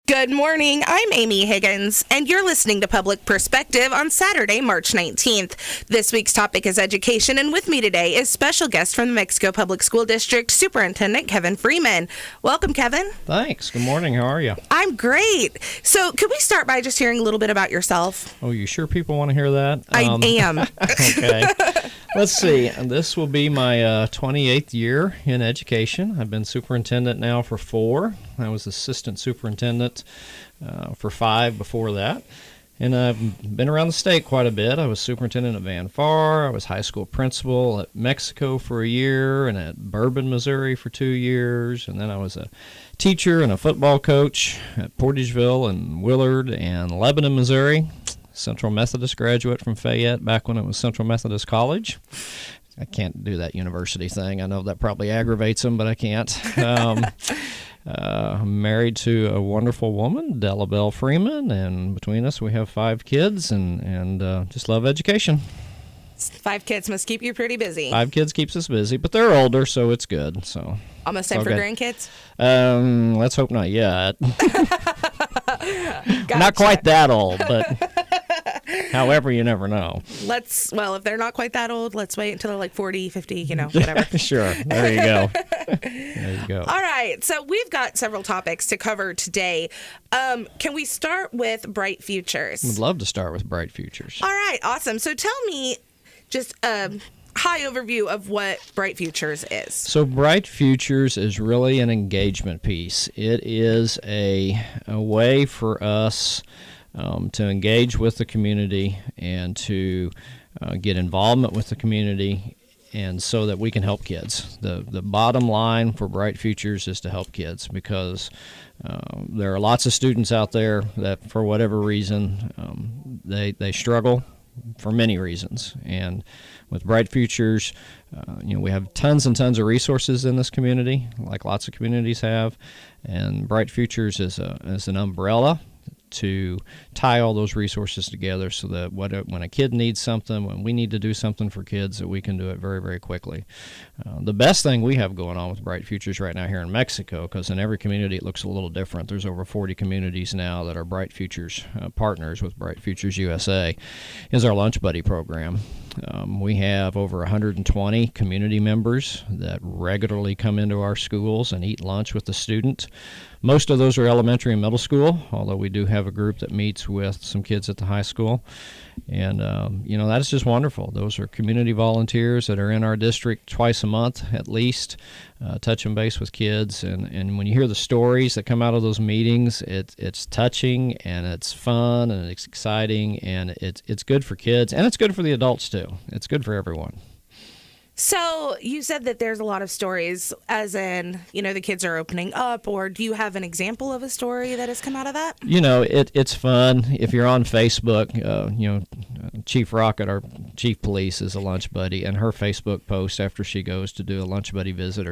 Good morning, I'm Aimee Higgins, and you're listening to Public Perspective on Saturday, March 19th. This week's topic is education, and with me today is special guest from the Mexico Public School District, Superintendent Kevin Freeman. Welcome, Kevin. Thanks. Good morning. How are you? I'm great. So could we start by just hearing a little bit about yourself? Oh, you sure people want to hear that? I am. Okay. Let's see. This will be my 28th year in education. I've been superintendent now for 4. I was assistant superintendent for 5 before that. And I've been around the state quite a bit. I was superintendent at Van Far. I was high school principal at Mexico for a year and at Bourbon, Missouri for 2 years. And then I was a teacher and a football coach at Portageville and Willard and Lebanon, Missouri. Central Methodist graduate from Fayette back when it was Central Methodist College. I can't do that university thing. I know that probably aggravates them, but I can't. I'm married to a wonderful woman, Della Freeman, and between us we have 5 kids and just love education. 5 kids must keep you pretty busy. 5 kids keeps us busy, but they're older, so it's good. So almost time for grandkids? Let's hope not yet. Gotcha. Not quite that old, but however, you never know. If they're not quite that old, let's wait until they're like 40, 50, whatever. Sure. There you go. There you go. All right. So we've got several topics to cover today. Can we start with Bright Futures? Would love to start with Bright Futures. All right. Awesome. So tell me just a high overview of what Bright Futures is. So Bright Futures is really an engagement piece. It is a way for us to engage with the community and to get involvement with the community, and so that we can help kids. The bottom line for Bright Futures is to help kids, because there are lots of students out there that for whatever reason they struggle for many reasons. And with Bright Futures, we have tons and tons of resources in this community, like lots of communities have, and Bright Futures is an umbrella to tie all those resources together so that when a kid needs something, when we need to do something for kids, that we can do it very, very quickly. The best thing we have going on with Bright Futures right now here in Mexico, because in every community it looks a little different. There's over 40 communities now that are Bright Futures partners with Bright Futures USA, is our Lunch Buddy program. We have over 120 community members that regularly come into our schools and eat lunch with the student. Most of those are elementary and middle school, although we do have a group that meets with some kids at the high school. And, that is just wonderful. Those are community volunteers that are in our district twice a month at least, touching base with kids. And when you hear the stories that come out of those meetings, it's touching and it's fun and it's exciting, and it's good for kids, and it's good for the adults too. It's good for everyone. So you said that there's a lot of stories, as in, the kids are opening up, or do you have an example of a story that has come out of that? It's fun. If you're on Facebook, Chief Rocket, our chief police, is a lunch buddy, and her Facebook posts after she goes to do a lunch buddy visit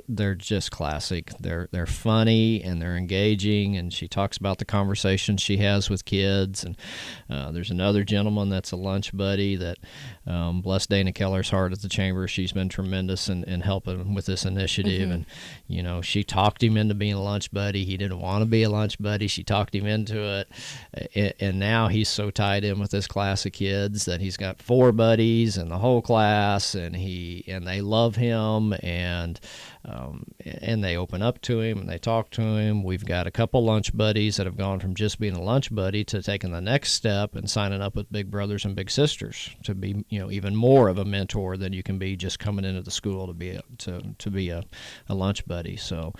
they're just classic. They're funny and they're engaging, and she talks about the conversations she has with kids. And there's another gentleman that's a lunch buddy that, bless Dana Keller's heart at the chamber, she's been tremendous in helping with this initiative. Mm-hmm. And she talked him into being a lunch buddy. He didn't want to be a lunch buddy. She talked him into it, and now he's so tied in with this class of kids that he's got 4 buddies in the whole class, and they love him, and they open up to him and they talk to him. We've got a couple lunch buddies that have gone from just being a lunch buddy to taking the next step and signing up with Big Brothers and Big Sisters to be even more of a mentor than you can be just coming into the school to be a lunch buddy. So,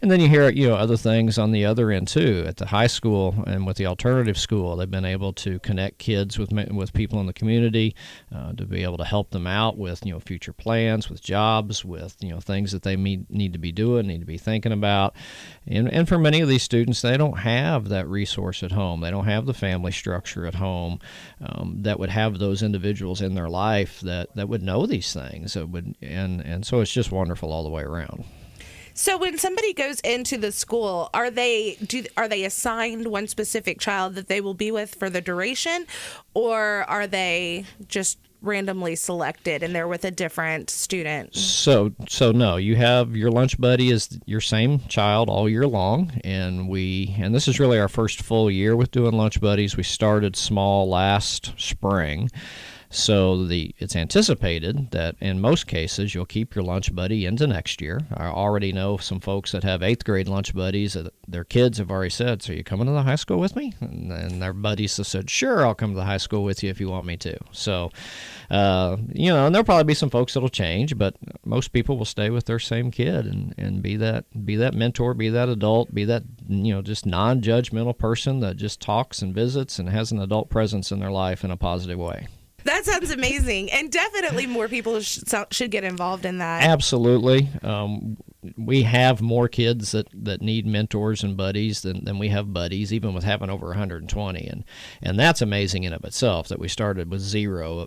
and then you hear other things on the other end too. At the high school and with the alternative school, they've been able to connect kids with people in the community, to be able to help them out with future plans, with jobs, with things that they need to be doing, need to be thinking about. And for many of these students, they don't have that resource at home. They don't have the family structure at home that would have those individuals in their life that would know these things. And so it's just wonderful all the way around. So when somebody goes into the school, are they assigned one specific child that they will be with for the duration, or are they just randomly selected and they're with a different student? So no, you have your lunch buddy is your same child all year long, and this is really our first full year with doing lunch buddies. We started small last spring. So it's anticipated that in most cases you'll keep your lunch buddy into next year. I already know some folks that have 8th grade lunch buddies that their kids have already said, "So you coming to the high school with me?" And their buddies have said, "Sure, I'll come to the high school with you if you want me to." So, and there'll probably be some folks that'll change, but most people will stay with their same kid and be that mentor, be that adult, be that just non-judgmental person that just talks and visits and has an adult presence in their life in a positive way. That sounds amazing, and definitely more people should get involved in that. Absolutely. We have more kids that need mentors and buddies than we have buddies, even with having over 120. And that's amazing in of itself that we started with 0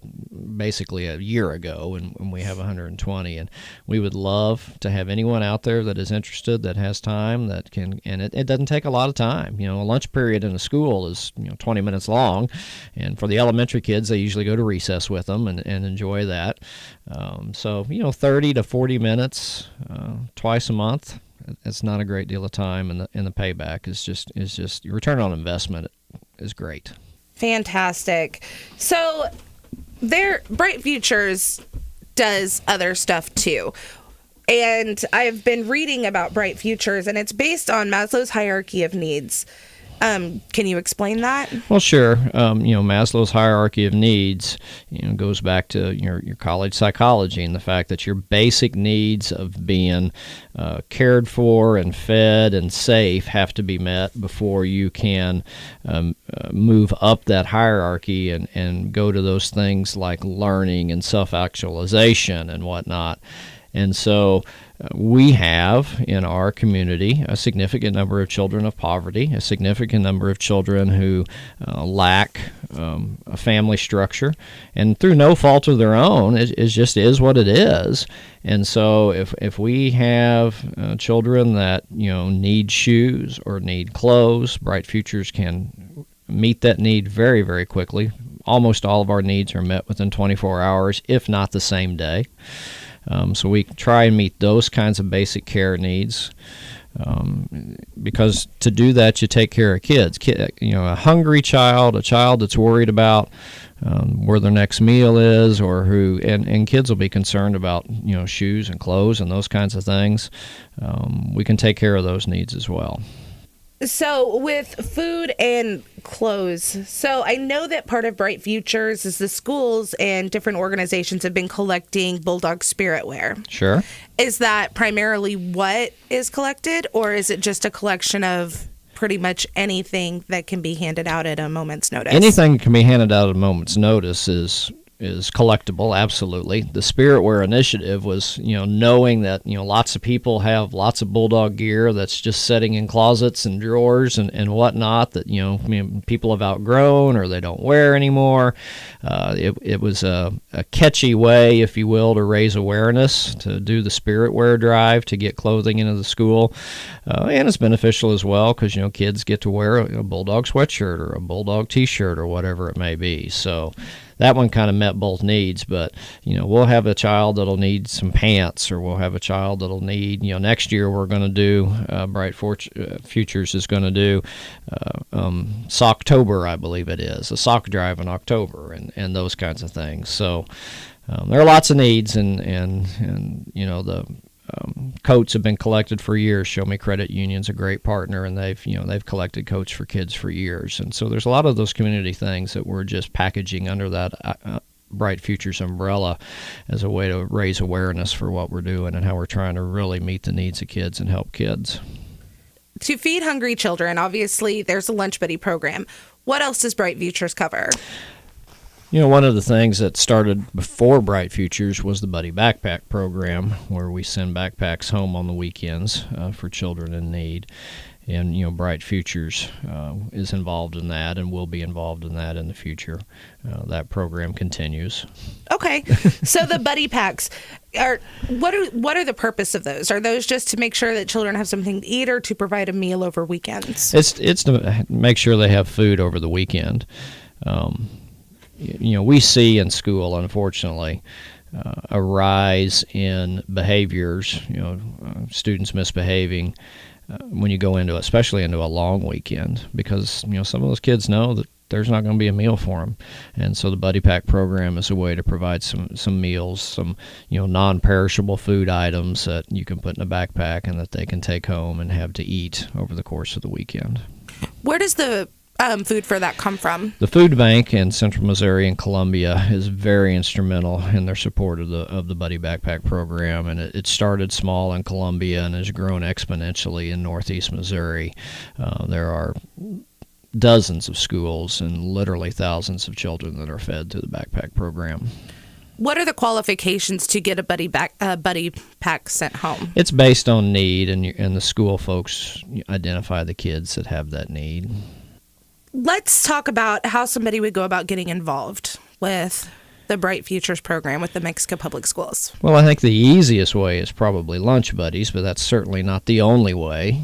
basically a year ago, and we have 120. And we would love to have anyone out there that is interested, that has time, that can, and it doesn't take a lot of time. A lunch period in a school is 20 minutes long, and for the elementary kids, they usually go to recess with them and enjoy that. So 30 to 40 minutes twice a month. It's not a great deal of time, and the payback is just your return on investment is great. Fantastic. So Bright Futures does other stuff too. And I've been reading about Bright Futures, and it's based on Maslow's hierarchy of needs. Can you explain that? Well, sure. Maslow's hierarchy of needs, goes back to your college psychology and the fact that your basic needs of being cared for and fed and safe have to be met before you can move up that hierarchy and go to those things like learning and self-actualization and whatnot. And so we have in our community a significant number of children of poverty, a significant number of children who lack a family structure, and through no fault of their own, it just is what it is. And so if we have children that need shoes or need clothes, Bright Futures can meet that need very, very quickly. Almost all of our needs are met within 24 hours, if not the same day. So we try and meet those kinds of basic care needs, because to do that, you take care of kids. A hungry child, a child that's worried about where their next meal is, or and kids will be concerned about shoes and clothes and those kinds of things. We can take care of those needs as well. So with food and clothes, so I know that part of Bright Futures is the schools and different organizations have been collecting Bulldog spirit wear. Sure. Is that primarily what is collected, or is it just a collection of pretty much anything that can be handed out at a moment's notice? Anything can be handed out at a moment's notice is collectible, absolutely. The Spiritware initiative was, knowing that, lots of people have lots of Bulldog gear that's just sitting in closets and drawers and whatnot that, people have outgrown or they don't wear anymore. It was a catchy way, if you will, to raise awareness, to do the Spiritware drive, to get clothing into the school. And it's beneficial as well because, kids get to wear a Bulldog sweatshirt or a Bulldog t-shirt or whatever it may be. So that one kind of met both needs, but, we'll have a child that'll need some pants, or we'll have a child that'll need, next year we're going to do, Bright Futures is going to do Socktober, I believe it is, a sock drive in October and those kinds of things. So there are lots of needs, and the coats have been collected for years. Show Me Credit Union's a great partner, and they've collected coats for kids for years. And so there's a lot of those community things that we're just packaging under that Bright Futures umbrella as a way to raise awareness for what we're doing and how we're trying to really meet the needs of kids and help kids. To feed hungry children, obviously there's a lunch buddy program. What else does Bright Futures cover? One of the things that started before Bright Futures was the Buddy Backpack program, where we send backpacks home on the weekends for children in need. And, Bright Futures is involved in that and will be involved in that in the future. That program continues. Okay. So the Buddy Packs, what are the purpose of those? Are those just to make sure that children have something to eat, or to provide a meal over weekends? It's to make sure they have food over the weekend. we see in school, unfortunately, a rise in behaviors, students misbehaving when you go into, especially into a long weekend, because some of those kids know that there's not going to be a meal for them, and so the Buddy Pack program is a way to provide some meals, some non-perishable food items that you can put in a backpack and that they can take home and have to eat over the course of the weekend. Where does the food for that come from? The food bank in Central Missouri and Columbia is very instrumental in their support of the Buddy Backpack program, and it started small in Columbia and has grown exponentially in Northeast Missouri. There are dozens of schools and literally thousands of children that are fed through the backpack program. What are the qualifications to get a buddy pack sent home? It's based on need, and the school folks identify the kids that have that need. Let's talk about how somebody would go about getting involved with the Bright Futures program with the Mexico Public Schools. Well, I think the easiest way is probably lunch buddies, but that's certainly not the only way.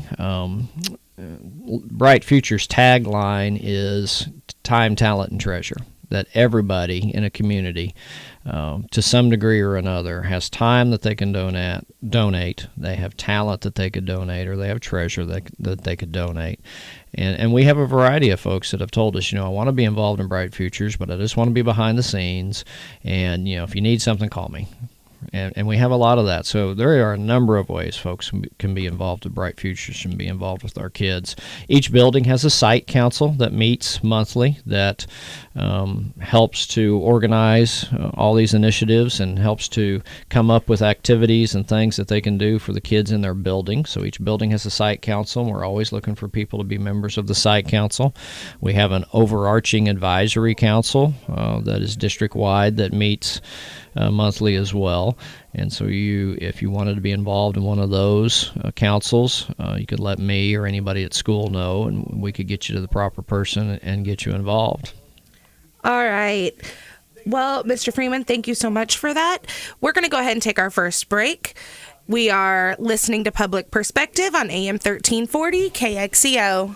Bright Futures tagline is time, talent, and treasure. That everybody in a community, to some degree or another, has time that they can donate. They have talent that they could donate, or they have treasure that they could donate. And we have a variety of folks that have told us, I want to be involved in Bright Futures, but I just want to be behind the scenes. And, if you need something, call me. And we have a lot of that. So there are a number of ways folks can be involved with Bright Futures and be involved with our kids. Each building has a site council that meets monthly that helps to organize all these initiatives and helps to come up with activities and things that they can do for the kids in their building. So each building has a site council, and we're always looking for people to be members of the site council. We have an overarching advisory council that is district-wide that meets monthly as well. And so if you wanted to be involved in one of those councils, you could let me or anybody at school know, and we could get you to the proper person and get you involved. All right. Well, Mr. Freeman, thank you so much for that. We're going to go ahead and take our first break. We are listening to Public Perspective on AM 1340 KXEO.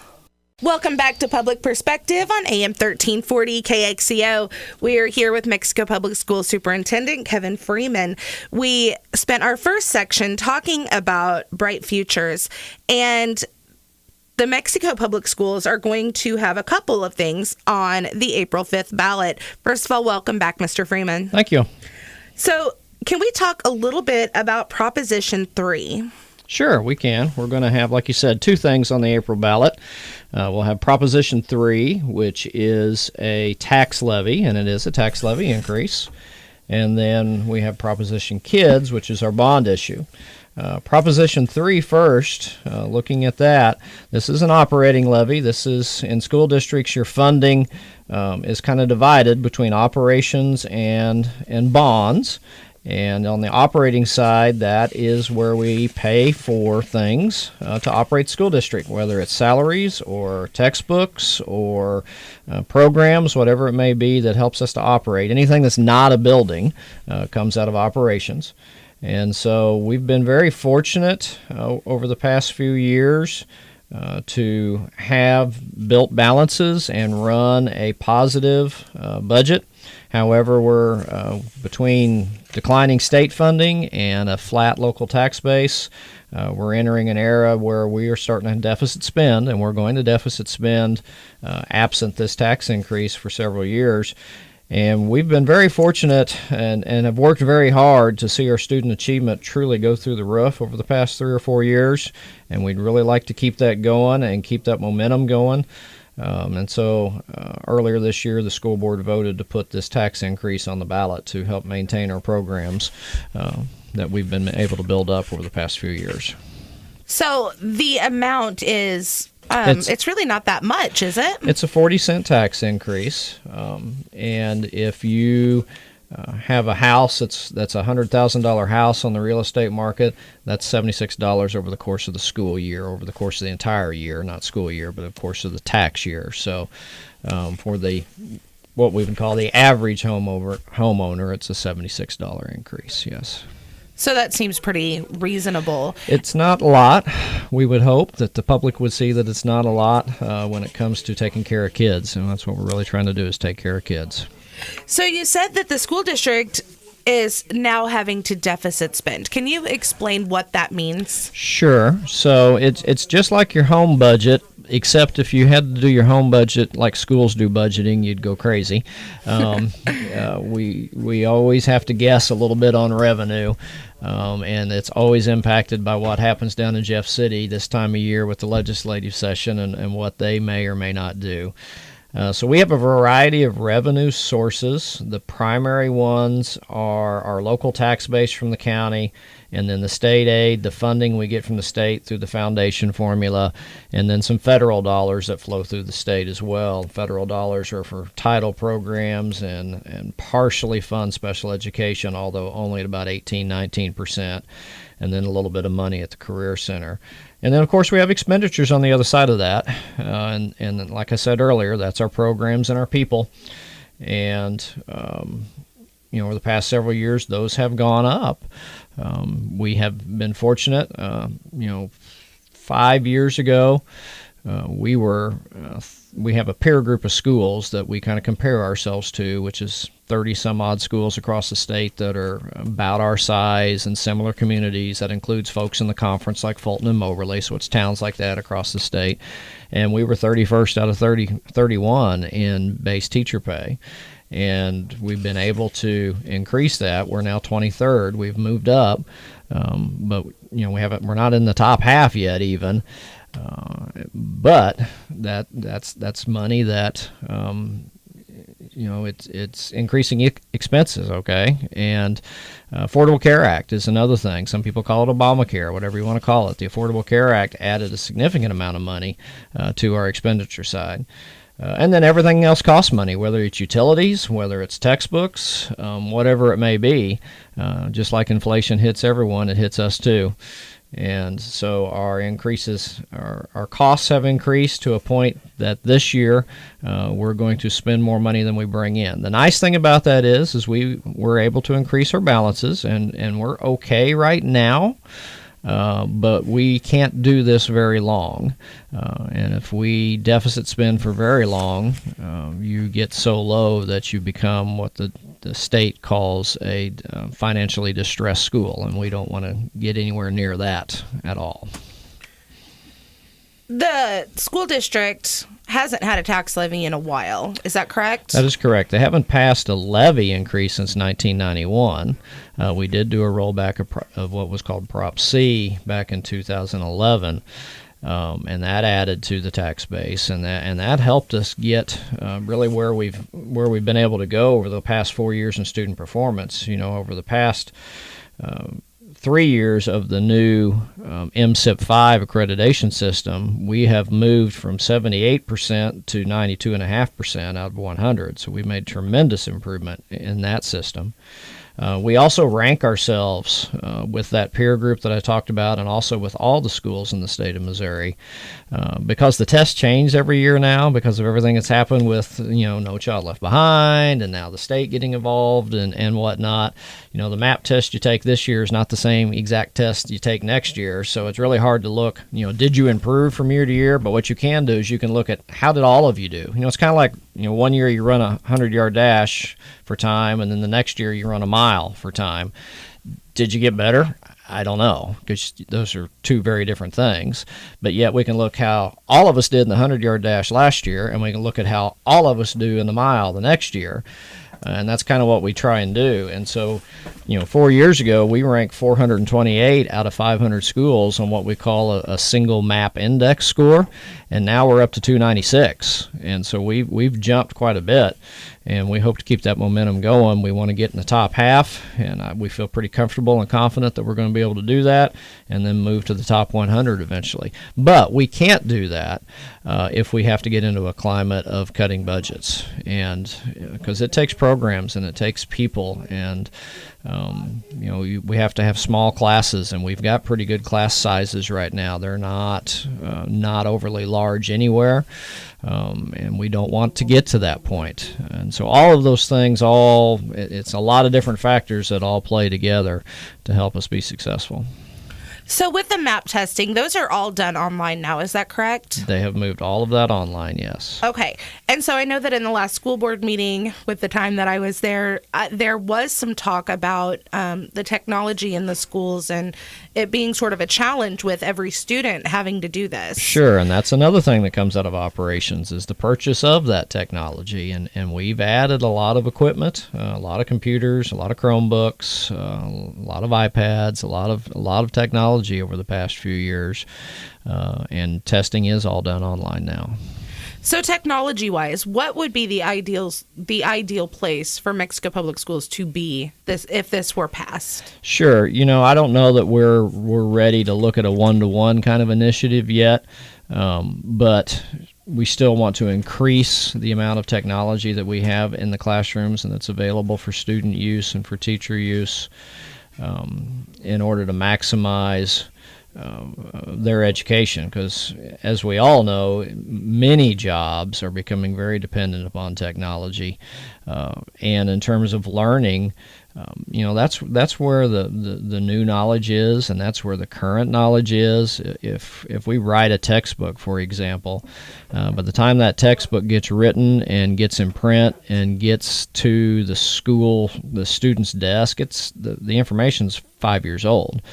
Welcome back to Public Perspective on AM 1340 KXEO. We are here with Mexico Public School Superintendent Kevin Freeman. We spent our first section talking about Bright Futures, and the Mexico Public Schools are going to have a couple of things on the April 5th ballot. First of all, welcome back, Mr. Freeman. Thank you. So, can we talk a little bit about Proposition 3? Sure, we can. We're going to have, like you said, two things on the April ballot. We'll have Proposition 3, which is a tax levy, and it is a tax levy increase. And then we have Proposition Kids, which is our bond issue. Proposition 3 first, looking at that, this is an operating levy. This is, in school districts, your funding is kind of divided between operations and bonds. And on the operating side, that is where we pay for things to operate the school district, whether it's salaries or textbooks or programs, whatever it may be that helps us to operate. Anything that's not a building comes out of operations. And so we've been very fortunate over the past few years to have built balances and run a positive budget. However, we're between declining state funding and a flat local tax base. We're entering an era where we are starting to deficit spend, and we're going to deficit spend absent this tax increase for several years. And we've been very fortunate and have worked very hard to see our student achievement truly go through the roof over the past 3 or 4 years. And we'd really like to keep that going and keep that momentum going. And so earlier this year, the school board voted to put this tax increase on the ballot to help maintain our programs that we've been able to build up over the past few years. So the amount is... it's really not that much, is it? It's a 40-cent tax increase, and if you have a house that's a $100,000 house on the real estate market, that's $76 over the course of the school year, over the course of the entire year, not school year, but of course of the tax year. So for what we would call the average homeowner, it's a $76 increase, yes. So that seems pretty reasonable. It's not a lot. We would hope that the public would see that it's not a lot when it comes to taking care of kids, and that's what we're really trying to do is take care of kids. So you said that the school district is now having to deficit spend. Can you explain what that means? Sure. So it's just like your home budget, except if you had to do your home budget like schools do budgeting, you'd go crazy. We always have to guess a little bit on revenue, and it's always impacted by what happens down in Jeff City this time of year with the legislative session and what they may or may not do. So we have a variety of revenue sources. The primary ones are our local tax base from the county, and then the state aid, the funding we get from the state through the foundation formula, and then some federal dollars that flow through the state as well. Federal dollars are for title programs and partially fund special education, although only at about 18-19%, and then a little bit of money at the Career Center. And then, of course, we have expenditures on the other side of that. And like I said earlier, that's our programs and our people. And, over the past several years, those have gone up. We have been fortunate. 5 years ago, we have a peer group of schools that we kind of compare ourselves to, which is 30-some-odd schools across the state that are about our size and similar communities. That includes folks in the conference like Fulton and Moberly, so it's towns like that across the state. And we were 31st out of 31 in base teacher pay. And we've been able to increase that. We're now 23rd. We've moved up, but we're not in the top half yet even. But that's money that it's increasing expenses, okay? And Affordable Care Act is another thing. Some people call it Obamacare, whatever you want to call it. The Affordable Care Act added a significant amount of money to our expenditure side. And then everything else costs money, whether it's utilities, whether it's textbooks, whatever it may be. Just like inflation hits everyone, it hits us too. And so our costs have increased to a point that this year we're going to spend more money than we bring in. The nice thing about that is we're able to increase our balances, and we're okay right now. But we can't do this very long. And if we deficit spend for very long, you get so low that you become what the state calls a financially distressed school, and we don't want to get anywhere near that at all. The school district hasn't had a tax levy in a while. Is that correct? That is correct. They haven't passed a levy increase since 1991. We did do a rollback of what was called Prop C back in 2011, and that added to the tax base, and that helped us get really where we've been able to go over the past 4 years in student performance. Over the past 3 years of the new MSIP-5 accreditation system, we have moved from 78% to 92.5% out of 100. So we've made tremendous improvement in that system. We also rank ourselves with that peer group that I talked about, and also with all the schools in the state of Missouri, because the tests change every year now because of everything that's happened with No Child Left Behind, and now the state getting involved and whatnot. The MAP test you take this year is not the same exact test you take next year, so it's really hard to look. Did you improve from year to year? But what you can do is you can look at how did all of you do. It's kind of like 1 year you run a 100-yard dash for time, and then the next year you run a mile for time. Did you get better? I don't know, because those are two very different things. But yet we can look how all of us did in the 100-yard dash last year, and we can look at how all of us do in the mile the next year. And that's kind of what we try and do. And so, 4 years ago, we ranked 428 out of 500 schools on what we call a single MAP index score, and now we're up to 296. And so we've jumped quite a bit, and we hope to keep that momentum going. We want to get in the top half, and we feel pretty comfortable and confident that we're going to be able to do that, and then move to the top 100 eventually. But we can't do that if we have to get into a climate of cutting budgets, and because it takes programs and it takes people, and we have to have small classes, and we've got pretty good class sizes right now. They're not overly large anywhere, and we don't want to get to that point. And so all of those things, it's a lot of different factors that all play together to help us be successful. So with the MAP testing, those are all done online now, is that correct? They have moved all of that online, yes. Okay. And so I know that in the last school board meeting, with the time that I was there, there was some talk about the technology in the schools and it being sort of a challenge with every student having to do this. Sure, and that's another thing that comes out of operations is the purchase of that technology. And we've added a lot of equipment, a lot of computers, a lot of Chromebooks, a lot of iPads, a lot of technology over the past few years, and testing is all done online now. So technology-wise, what would be the ideal place for Mexico Public Schools to be if this were passed? Sure. I don't know that we're ready to look at a one-to-one kind of initiative yet, but we still want to increase the amount of technology that we have in the classrooms and that's available for student use and for teacher use, in order to maximize their education, because as we all know, many jobs are becoming very dependent upon technology, and in terms of learning, that's where the new knowledge is, and that's where the current knowledge is. If we write a textbook, for example, by the time that textbook gets written and gets in print and gets to the student's desk, the information's 5 years old.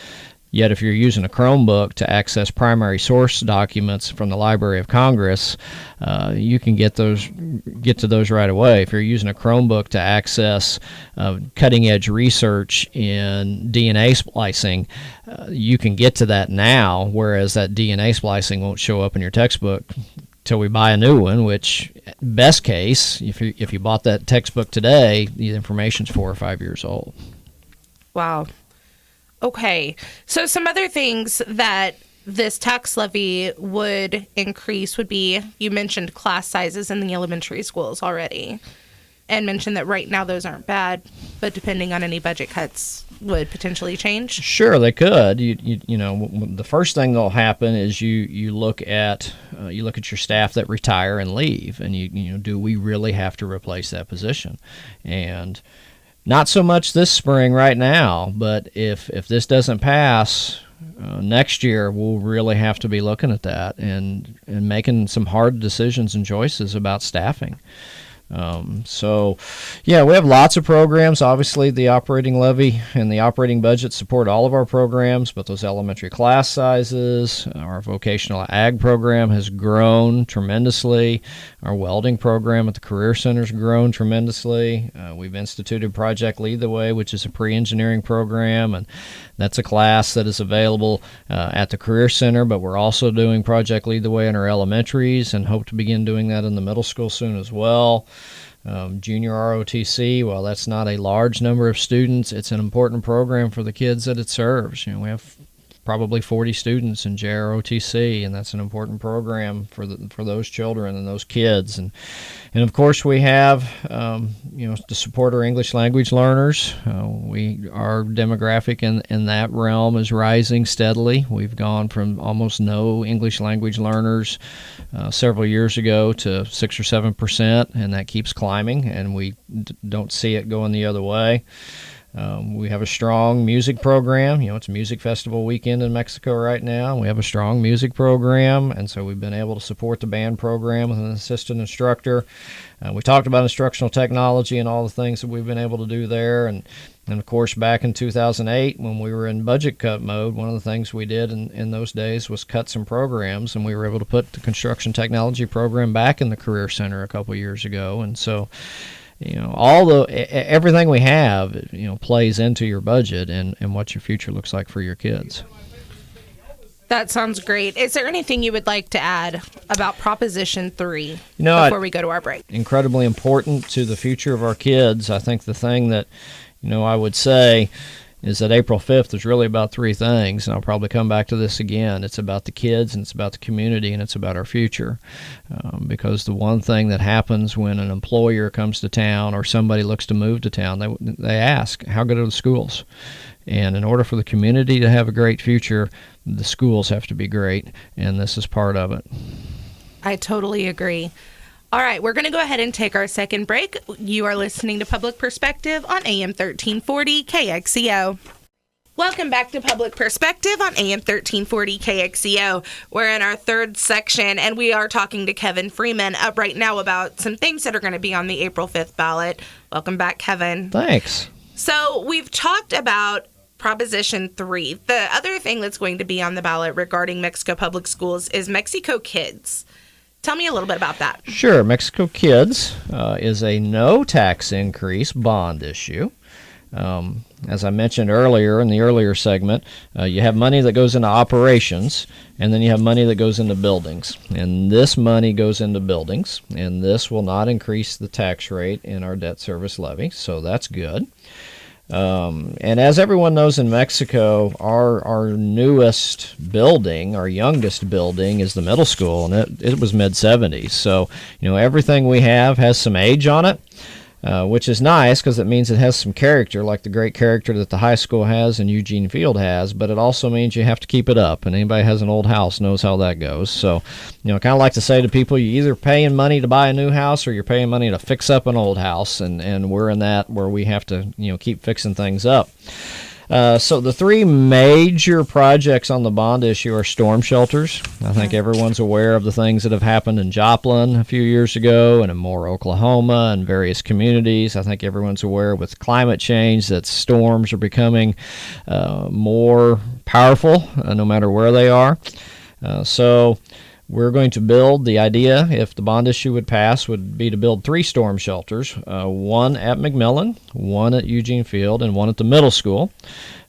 Yet if you're using a Chromebook to access primary source documents from the Library of Congress, you can get to those right away. If you're using a Chromebook to access cutting-edge research in DNA splicing, you can get to that now, whereas that DNA splicing won't show up in your textbook till we buy a new one, which best case, if you bought that textbook today, the information's 4 or 5 years old. Wow. Okay, so some other things that this tax levy would increase would be, you mentioned class sizes in the elementary schools already, and mentioned that right now those aren't bad, but depending on any budget cuts would potentially change. Sure, they could. The first thing that'll happen is you look at your staff that retire and leave, and do we really have to replace that position? And not so much this spring right now, but if this doesn't pass next year, we'll really have to be looking at that and making some hard decisions and choices about staffing. We have lots of programs. Obviously, the operating levy and the operating budget support all of our programs, but those elementary class sizes, our vocational ag program has grown tremendously. Our welding program at the Career Center has grown tremendously. We've instituted Project Lead the Way, which is a pre-engineering program, and that's a class that is available at the Career Center, but we're also doing Project Lead the Way in our elementaries and hope to begin doing that in the middle school soon as well. Junior ROTC, while that's not a large number of students, it's an important program for the kids that it serves. We have probably 40 students in JROTC, and that's an important program for those children and those kids. And of course we have to support our English language learners. Our demographic in that realm is rising steadily. We've gone from almost no English language learners several years ago to 6 or 7%, and that keeps climbing, and we don't see it going the other way. We have a strong music program. It's a music festival weekend in Mexico right now. We have a strong music program, and so we've been able to support the band program with an assistant instructor. We talked about instructional technology and all the things that we've been able to do there. And of course, back in 2008, when we were in budget cut mode, one of the things we did in those days was cut some programs, and we were able to put the construction technology program back in the Career Center a couple years ago. And so everything we have, plays into your budget and what your future looks like for your kids. That sounds great. Is there anything you would like to add about Proposition 3 before we go to our break? Incredibly important to the future of our kids. I think the thing that, I would say is that April 5th is really about three things, and I'll probably come back to this again. It's about the kids, and it's about the community, and it's about our future. Because the one thing that happens when an employer comes to town or somebody looks to move to town, they ask, how good are the schools? And in order for the community to have a great future, the schools have to be great, and this is part of it. I totally agree. All right, we're going to go ahead and take our second break. You are listening to Public Perspective on AM 1340 KXEO. Welcome back to Public Perspective on AM 1340 KXEO. We're in our third section, and we are talking to Kevin Freeman up right now about some things that are going to be on the April 5th ballot. Welcome back, Kevin. Thanks. So we've talked about Proposition 3. The other thing that's going to be on the ballot regarding Mexico Public Schools is Mexico Kids. Tell me a little bit about that. Sure. Mexico Kids is a no tax increase bond issue. As I mentioned earlier in the earlier segment, you have money that goes into operations, and then you have money that goes into buildings. And this money goes into buildings, and this will not increase the tax rate in our debt service levy, so that's good. And as everyone knows in Mexico, our newest building, our youngest building, is the middle school, and it was mid-70s. So, everything we have has some age on it. Which is nice because it means it has some character, like the great character that the high school has and Eugene Field has, but it also means you have to keep it up, and anybody who has an old house knows how that goes. So, I kind of like to say to people, you're either paying money to buy a new house or you're paying money to fix up an old house, and we're in that where we have to, keep fixing things up. So the three major projects on the bond issue are storm shelters. I think everyone's aware of the things that have happened in Joplin a few years ago and in Moore, Oklahoma, and various communities. I think everyone's aware with climate change that storms are becoming more powerful no matter where they are. So we're going to build, the idea, if the bond issue would pass, would be to build 3 storm shelters, one at McMillan, one at Eugene Field, and one at the middle school.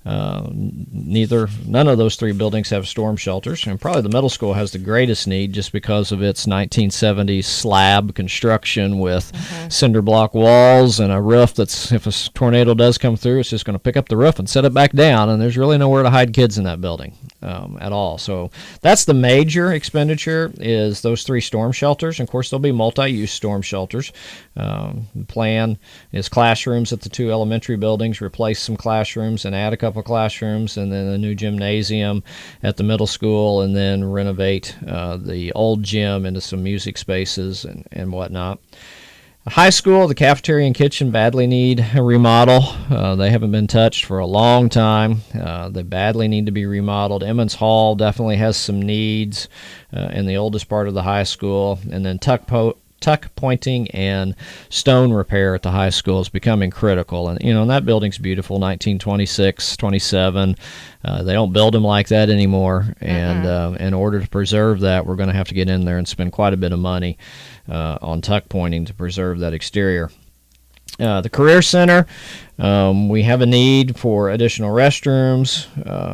None of those 3 buildings have storm shelters, and probably the middle school has the greatest need just because of its 1970s slab construction with cinder block walls and a roof that's, if a tornado does come through, it's just going to pick up the roof and set it back down, and there's really nowhere to hide kids in that building at all. So that's the major expenditure, is those 3 storm shelters. And of course, there'll be multi-use storm shelters. The plan is classrooms at the 2 elementary buildings, replace some classrooms and add a couple classrooms, and then a new gymnasium at the middle school, and then renovate the old gym into some music spaces and whatnot. High school, the cafeteria and kitchen badly need a remodel. They haven't been touched for a long time. They badly need to be remodeled. Emmons Hall definitely has some needs in the oldest part of the high school. And then tuck pointing and stone repair at the high school is becoming critical. And, and that building's beautiful, 1926, 27. They don't build them like that anymore. And in order to preserve that, we're going to have to get in there and spend quite a bit of money on tuck pointing to preserve that exterior. The Career Center, we have a need for additional restrooms.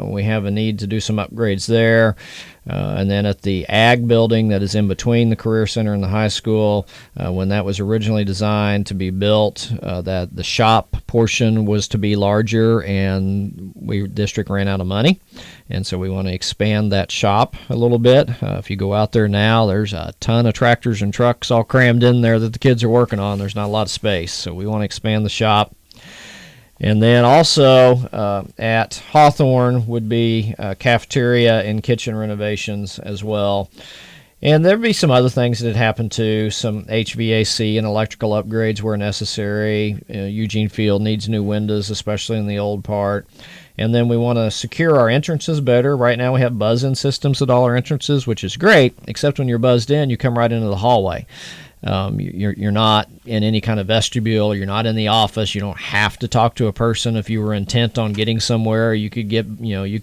We have a need to do some upgrades there. And then at the Ag building that is in between the Career Center and the high school, when that was originally designed to be built, that the shop portion was to be larger, and district ran out of money. And so we want to expand that shop a little bit. If you go out there now, there's a ton of tractors and trucks all crammed in there that the kids are working on. There's not a lot of space, so we want to expand the shop. And then also at Hawthorne would be cafeteria and kitchen renovations as well. And there'd be some other things that had happened too, some HVAC and electrical upgrades where necessary. Eugene Field needs new windows, especially in the old part. And then we want to secure our entrances better. Right now we have buzz-in systems at all our entrances, which is great, except when you're buzzed in, you come right into the hallway. You're not in any kind of vestibule. You're not in the office. You don't have to talk to a person if you were intent on getting somewhere. You could you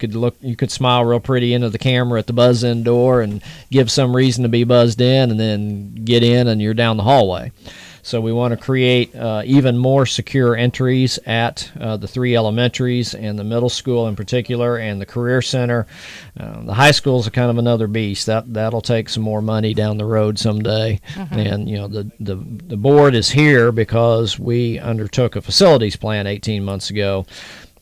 could smile real pretty into the camera at the buzz-in door and give some reason to be buzzed in, and then get in and you're down the hallway. So we want to create even more secure entries at the 3 elementaries and the middle school in particular, and the Career Center. The high school is kind of another beast. That'll take some more money down the road someday. And the board is here because we undertook a facilities plan 18 months ago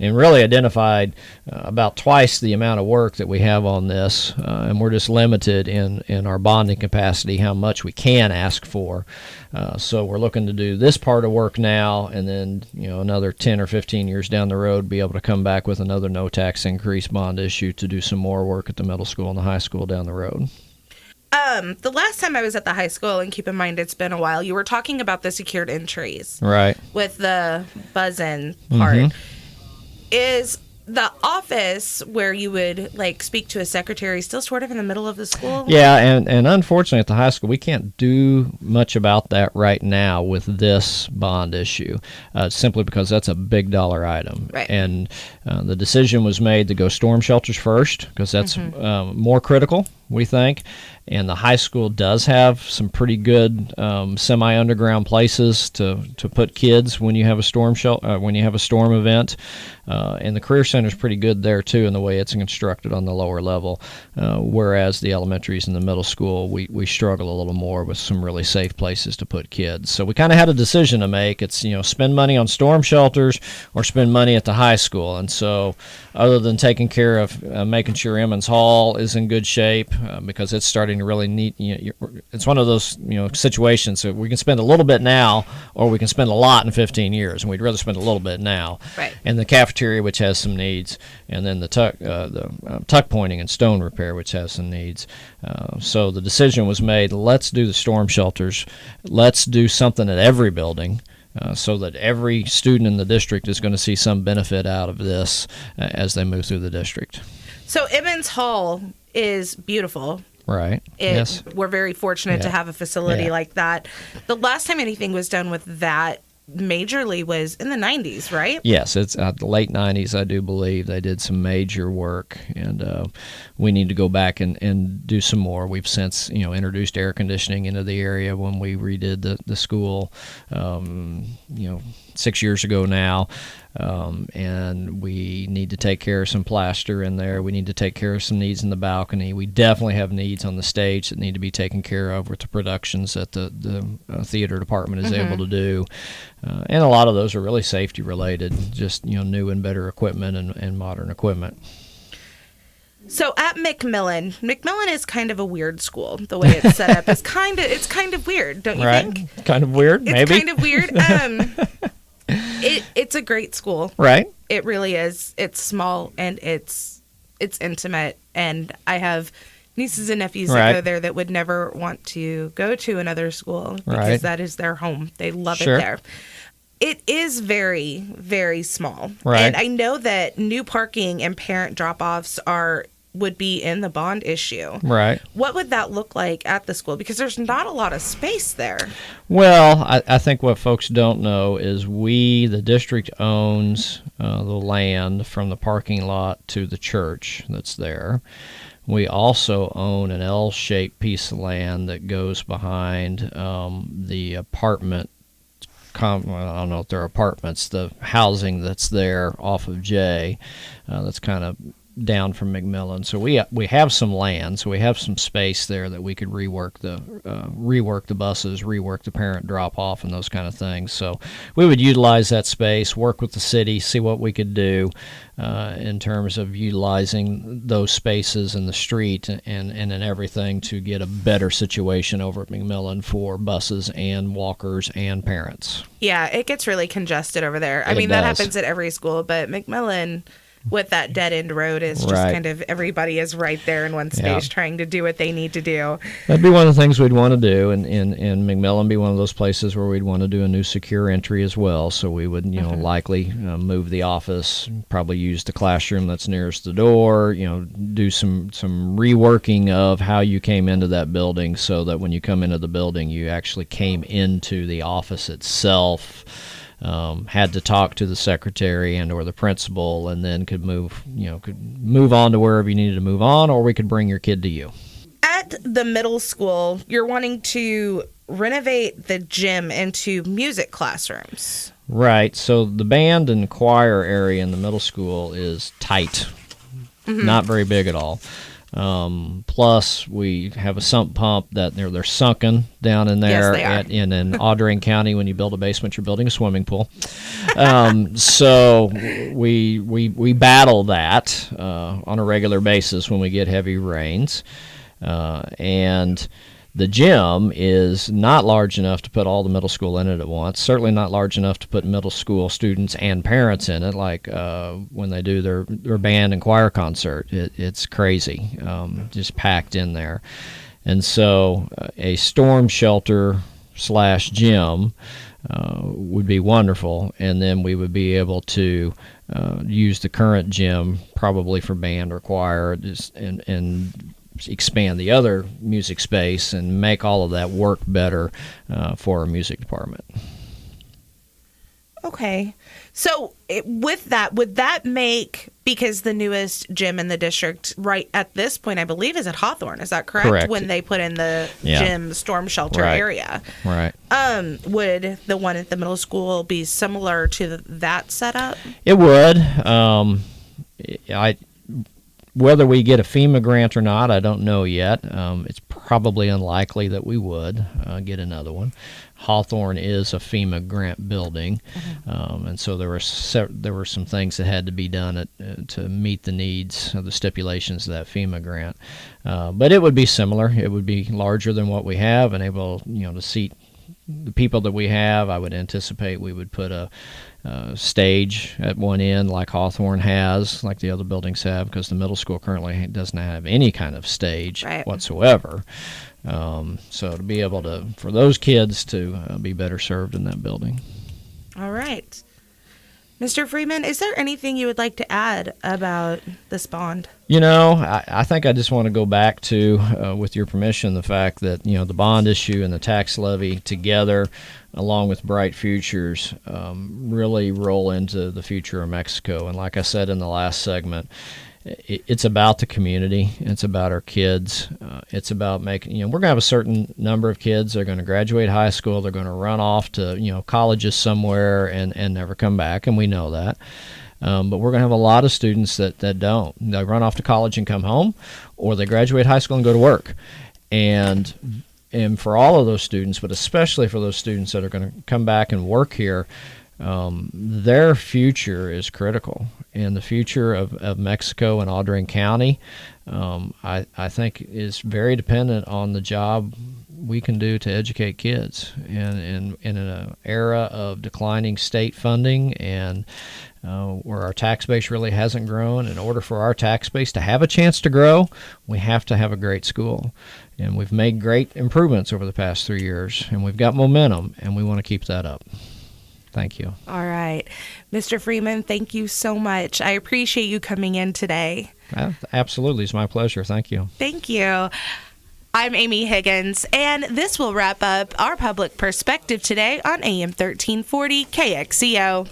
and really identified about twice the amount of work that we have on this, and we're just limited in our bonding capacity, how much we can ask for. So we're looking to do this part of work now, and then another 10 or 15 years down the road, be able to come back with another no tax increase bond issue to do some more work at the middle school and the high school down the road. The last time I was at the high school, and keep in mind it's been a while, you were talking about the secured entries. Right. With the buzz-in part. Is the office where you would like speak to a secretary is still sort of in the middle of the school. Yeah, and unfortunately at the high school we can't do much about that right now with this bond issue, simply because that's a big dollar item. Right. And the decision was made to go storm shelters first because that's more critical, we think. And the high school does have some pretty good semi-underground places to put kids when you have a storm when you have a storm event. And the Career Center is pretty good there too in the way it's constructed on the lower level. Whereas the elementaries and the middle school, we struggle a little more with some really safe places to put kids. So we kind of had a decision to make. It's spend money on storm shelters or spend money at the high school. And so, other than taking care of making sure Emmons Hall is in good shape because it's starting to really need. It's one of those situations that we can spend a little bit now, or we can spend a lot in 15 years, and we'd rather spend a little bit now. Right. And the cafeteria, which has some needs, and then the tuck pointing and stone repair, which has some needs. So the decision was made. Let's do the storm shelters. Let's do something at every building. So that every student in the district is going to see some benefit out of this as they move through the district. So Emmons Hall is beautiful. Right. Yes. We're very fortunate to have a facility like that. The last time anything was done with that majorly was in the 90s, right? Yes, it's the late 90s, I do believe. They did some major work, and we need to go back and do some more. We've since, introduced air conditioning into the area when we redid the school, 6 years ago now. And we need to take care of some plaster in there. We need to take care of some needs in the balcony. We definitely have needs on the stage that need to be taken care of with the productions that the theater department is able to do. And a lot of those are really safety related, just new and better equipment and modern equipment. So at McMillan is kind of a weird school. The way it's set up is kind of weird, don't you think? Kind of weird, maybe. It's kind of weird. It's a great school. Right. It really is. It's small and it's intimate, and I have nieces and nephews that go there that would never want to go to another school because that is their home. They love it there. It is very, very small. Right. And I know that new parking and parent drop-offs would be in the bond issue. Right. What would that look like at the school? Because there's not a lot of space there. Well, I think what folks don't know is the district owns the land from the parking lot to the church that's there. We also own an L-shaped piece of land that goes behind the apartment. I don't know if they're apartments, the housing that's there off of J, that's kind of down from McMillan. So we have some land, so we have some space there that we could rework the buses, rework the parent drop off, and those kind of things. So we would utilize that space, work with the city, see what we could do in terms of utilizing those spaces in the street and in everything to get a better situation over at McMillan for buses and walkers and parents. Yeah, it gets really congested over there. I mean, that happens at every school, but McMillan, with that dead-end road, is just kind of everybody is right there in one space trying to do what they need to do. That'd be one of the things we'd want to do, and McMillan be one of those places where we'd want to do a new secure entry as well. So we would, likely move the office, probably use the classroom that's nearest the door, do some reworking of how you came into that building so that when you come into the building, you actually came into the office itself. Had to talk to the secretary and or the principal, and then could move on to wherever you needed to move on, or we could bring your kid to you. At the middle school, you're wanting to renovate the gym into music classrooms. Right. So the band and choir area in the middle school is tight, not very big at all. Plus, we have a sump pump that they're sunken down in there. Yes, they are. In Audrain County, when you build a basement, you're building a swimming pool. So we battle that on a regular basis when we get heavy rains. And the gym is not large enough to put all the middle school in it at once. Certainly not large enough to put middle school students and parents in it, like when they do their band and choir concert. It's crazy, just packed in there. And so a storm shelter / gym would be wonderful, and then we would be able to use the current gym probably for band or choir, and expand the other music space and make all of that work better for our music department. Okay. So with that, would that make, because the newest gym in the district right at this point, I believe, is at Hawthorne, is that correct? Correct. When they put in the Yeah. gym storm shelter Right. area. Right. Would the one at the middle school be similar to that setup? It would. Whether we get a FEMA grant or not, I don't know yet. It's probably unlikely that we would get another one. Hawthorne is a FEMA grant building, and so there were some things that had to be done to meet the needs of the stipulations of that FEMA grant. But it would be similar. It would be larger than what we have, and able, to seat the people that we have. I would anticipate we would put a stage at one end like Hawthorne has, like the other buildings have, because the middle school currently doesn't have any kind of stage whatsoever. So to be able to, for those kids to be better served in that building. All right. Mr. Freeman, is there anything you would like to add about this bond? I think I just want to go back to, with your permission, the fact that, the bond issue and the tax levy together, along with Bright Futures, really roll into the future of Mexico. And like I said in the last segment, it's about the community. It's about our kids. It's about making, we're going to have a certain number of kids that are going to graduate high school. They're going to run off to, colleges somewhere and never come back, and we know that. But we're going to have a lot of students that don't. They run off to college and come home, or they graduate high school and go to work. And for all of those students, but especially for those students that are going to come back and work here, their future is critical. And the future of Mexico and Audrain County, I think, is very dependent on the job we can do to educate kids. And in an era of declining state funding and where our tax base really hasn't grown, in order for our tax base to have a chance to grow, we have to have a great school. And we've made great improvements over the past 3 years, and we've got momentum, and we want to keep that up. Thank you. All right. Mr. Freeman, thank you so much. I appreciate you coming in today. Absolutely. It's my pleasure. Thank you. Thank you. I'm Aimee Higgins, and this will wrap up our public perspective today on AM 1340 KXEO.